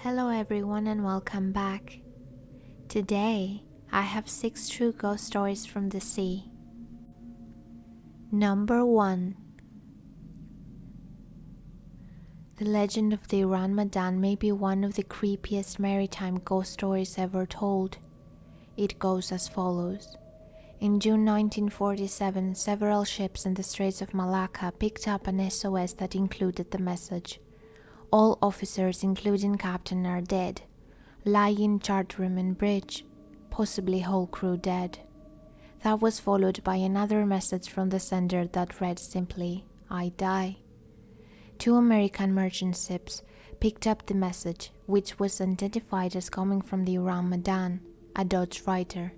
Hello everyone and welcome back. Today, I have 6 true ghost stories from the sea. Number 1. The legend of the Ourang Medan may be one of the creepiest maritime ghost stories ever told. It goes as follows. In June 1947, several ships in the Straits of Malacca picked up an SOS that included the message: "All officers, including captain, are dead. Lie in chart room and bridge. Possibly whole crew dead." That was followed by another message from the sender that read simply, "I die." 2 American merchant ships picked up the message, which was identified as coming from the Ourang Medan, a Dutch freighter.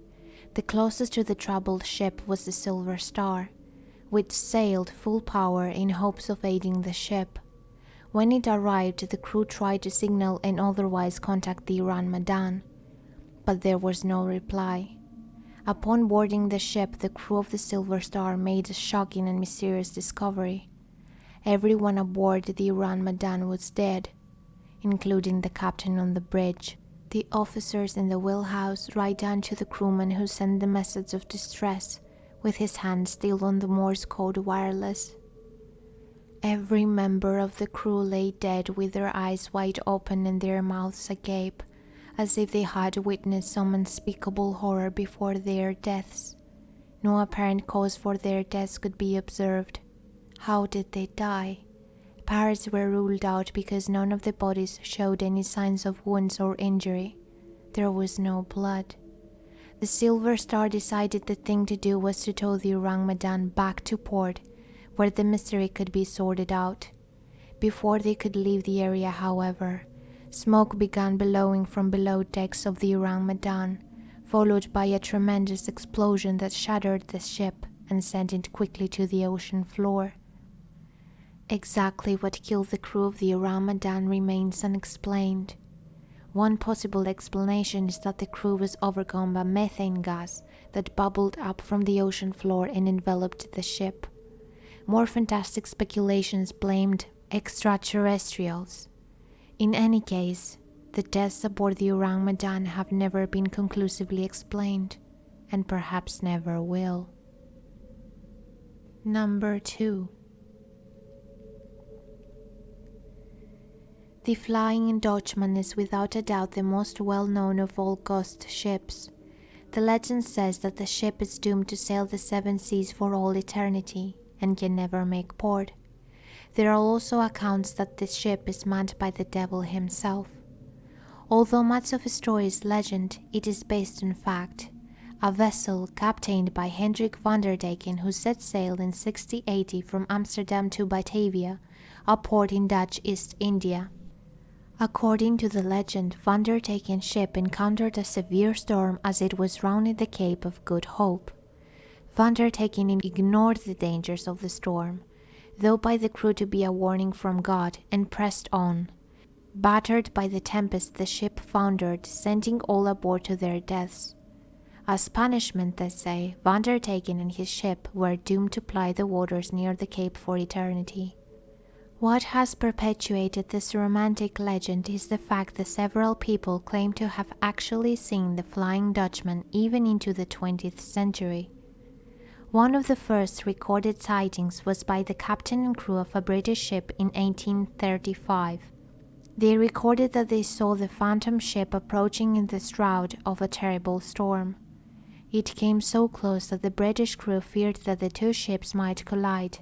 The closest to the troubled ship was the Silver Star, which sailed full power in hopes of aiding the ship. When it arrived, the crew tried to signal and otherwise contact the Ourang Medan, but there was no reply. Upon boarding the ship, the crew of the Silver Star made a shocking and mysterious discovery. Everyone aboard the Ourang Medan was dead, including the captain on the bridge, the officers in the wheelhouse, right down to the crewman who sent the message of distress, with his hand still on the Morse code wireless. Every member of the crew lay dead with their eyes wide open and their mouths agape, as if they had witnessed some unspeakable horror before their deaths. No apparent cause for their deaths could be observed. How did they die? Parents were ruled out because none of the bodies showed any signs of wounds or injury. There was no blood. The Silver Star decided the thing to do was to tow the Ourang Medan back to port, where the mystery could be sorted out. Before they could leave the area, however, smoke began billowing from below decks of the Ourang Medan, followed by a tremendous explosion that shattered the ship and sent it quickly to the ocean floor. Exactly what killed the crew of the Ourang Medan remains unexplained. One possible explanation is that the crew was overcome by methane gas that bubbled up from the ocean floor and enveloped the ship. More fantastic speculations blamed extraterrestrials. In any case, the deaths aboard the Ourang Medan have never been conclusively explained, and perhaps never will. Number 2. The Flying Dutchman is without a doubt the most well-known of all ghost ships. The legend says that the ship is doomed to sail the 7 seas for all eternity and can never make port. There are also accounts that the ship is manned by the devil himself. Although much of the story is legend, it is based on fact. A vessel captained by Hendrik van der Decken, who set sail in 1680 from Amsterdam to Batavia, a port in Dutch East India. According to the legend, van der Decken's ship encountered a severe storm as it was rounding the Cape of Good Hope. Van der Decken ignored the dangers of the storm, though by the crew to be a warning from God, and pressed on. Battered by the tempest, the ship foundered, sending all aboard to their deaths. As punishment, they say, van der Decken and his ship were doomed to ply the waters near the Cape for eternity. What has perpetuated this romantic legend is the fact that several people claim to have actually seen the Flying Dutchman even into the 20th century. One of the first recorded sightings was by the captain and crew of a British ship in 1835. They recorded that they saw the phantom ship approaching in the shroud of a terrible storm. It came so close that the British crew feared that the 2 ships might collide,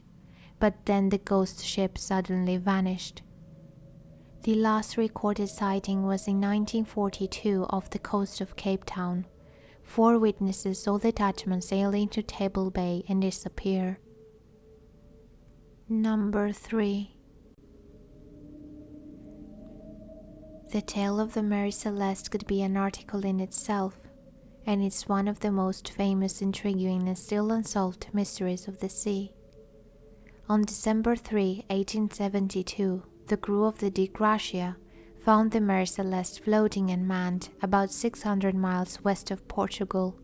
but then the ghost ship suddenly vanished. The last recorded sighting was in 1942 off the coast of Cape Town. 4 witnesses saw the Dutchman sail into Table Bay and disappear. Number 3. The tale of the Mary Celeste could be an article in itself, and it's one of the most famous, intriguing, and still unsolved mysteries of the sea. On December 3, 1872, the crew of the Di Gracia found the Mary Celeste floating unmanned about 600 miles west of Portugal.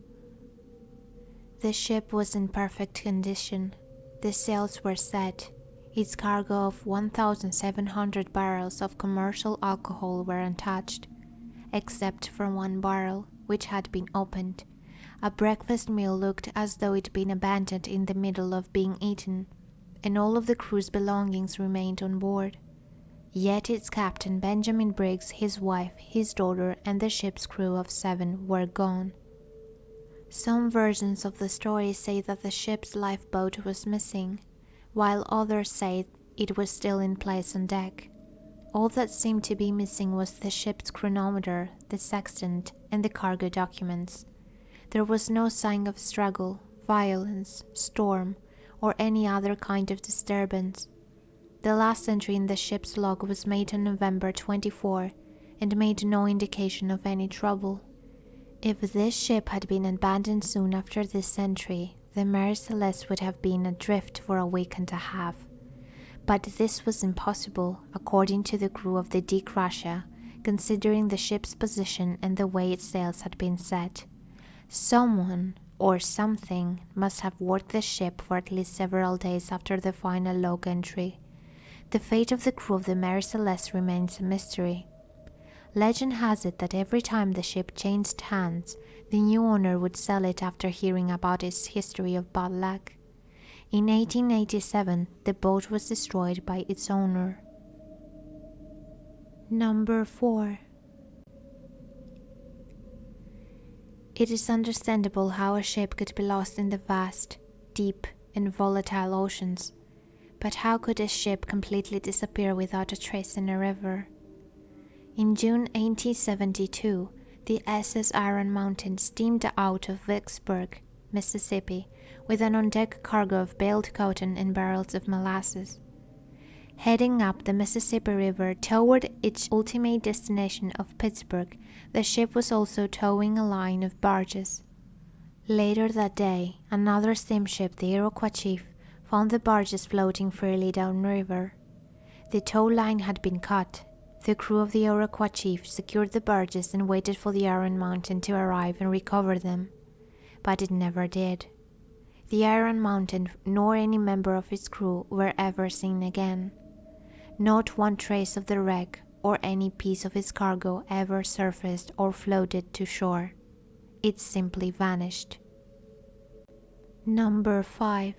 The ship was in perfect condition. The sails were set. Its cargo of 1,700 barrels of commercial alcohol were untouched, except for one barrel, which had been opened. A breakfast meal looked as though it had been abandoned in the middle of being eaten, and all of the crew's belongings remained on board. Yet its captain, Benjamin Briggs, his wife, his daughter, and the ship's crew of 7 were gone. Some versions of the story say that the ship's lifeboat was missing, while others say it was still in place on deck. All that seemed to be missing was the ship's chronometer, the sextant, and the cargo documents. There was no sign of struggle, violence, storm, or any other kind of disturbance. The last entry in the ship's log was made on November 24 and made no indication of any trouble. If this ship had been abandoned soon after this entry, the Mary Celeste would have been adrift for a week and a half. But this was impossible, according to the crew of the Crusher, considering the ship's position and the way its sails had been set. Someone or something must have worked the ship for at least several days after the final log entry. The fate of the crew of the Mary Celeste remains a mystery. Legend has it that every time the ship changed hands, the new owner would sell it after hearing about its history of bad luck. In 1887, the boat was destroyed by its owner. Number 4. It is understandable how a ship could be lost in the vast, deep, and volatile oceans, but how could a ship completely disappear without a trace in a river? In June 1872, the SS Iron Mountain steamed out of Vicksburg, Mississippi, with an on-deck cargo of baled cotton and barrels of molasses. Heading up the Mississippi River toward its ultimate destination of Pittsburgh, the ship was also towing a line of barges. Later that day, another steamship, the Iroquois Chief, found the barges floating freely downriver. The tow line had been cut. The crew of the Iroquois Chief secured the barges and waited for the Iron Mountain to arrive and recover them, but it never did. The Iron Mountain nor any member of its crew were ever seen again. Not one trace of the wreck or any piece of its cargo ever surfaced or floated to shore. It simply vanished. Number 5.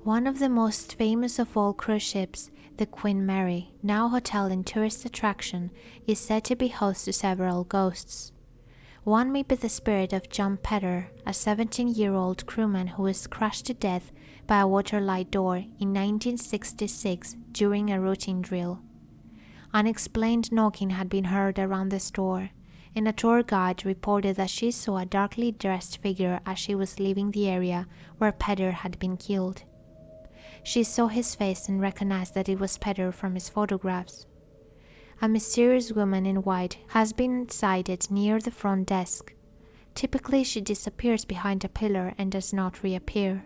One of the most famous of all cruise ships, the Queen Mary, now hotel and tourist attraction, is said to be host to several ghosts. One may be the spirit of John Petter, a 17-year-old crewman who was crushed to death by a waterlight door in 1966 during a routine drill. Unexplained knocking had been heard around the store, and a tour guide reported that she saw a darkly dressed figure as she was leaving the area where Petter had been killed. She saw his face and recognized that it was Petter from his photographs. A mysterious woman in white has been sighted near the front desk. Typically, she disappears behind a pillar and does not reappear.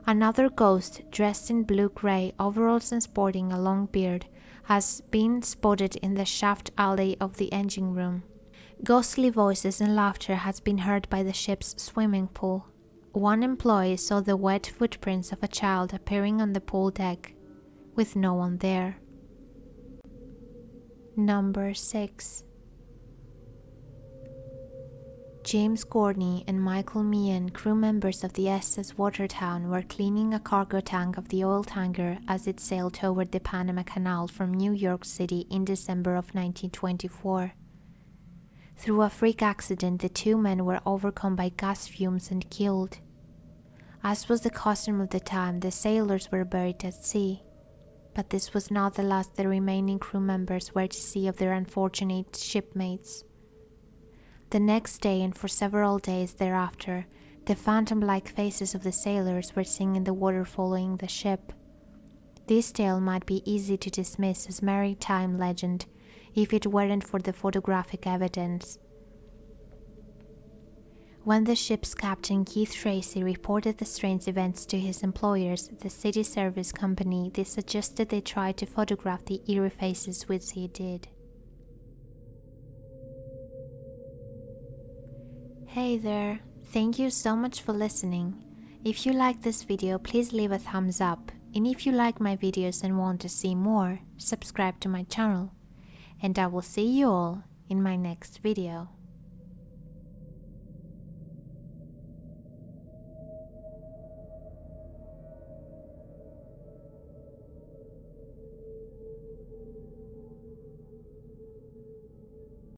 Another ghost, dressed in blue-gray overalls and sporting a long beard, has been spotted in the shaft alley of the engine room. Ghostly voices and laughter has been heard by the ship's swimming pool. One employee saw the wet footprints of a child appearing on the pool deck, with no one there. Number 6. James Courtney and Michael Meehan, crew members of the SS Watertown, were cleaning a cargo tank of the oil tanker as it sailed toward the Panama Canal from New York City in December of 1924. Through a freak accident, the two men were overcome by gas fumes and killed. As was the custom of the time, the sailors were buried at sea. But this was not the last the remaining crew members were to see of their unfortunate shipmates. The next day and for several days thereafter, the phantom-like faces of the sailors were seen in the water following the ship. This tale might be easy to dismiss as maritime legend if it weren't for the photographic evidence. When the ship's captain, Keith Tracy, reported the strange events to his employers, the city service company, they suggested they try to photograph the eerie faces, which he did. Hey there, thank you so much for listening. If you like this video, please leave a thumbs up, and if you like my videos and want to see more, subscribe to my channel, and I will see you all in my next video.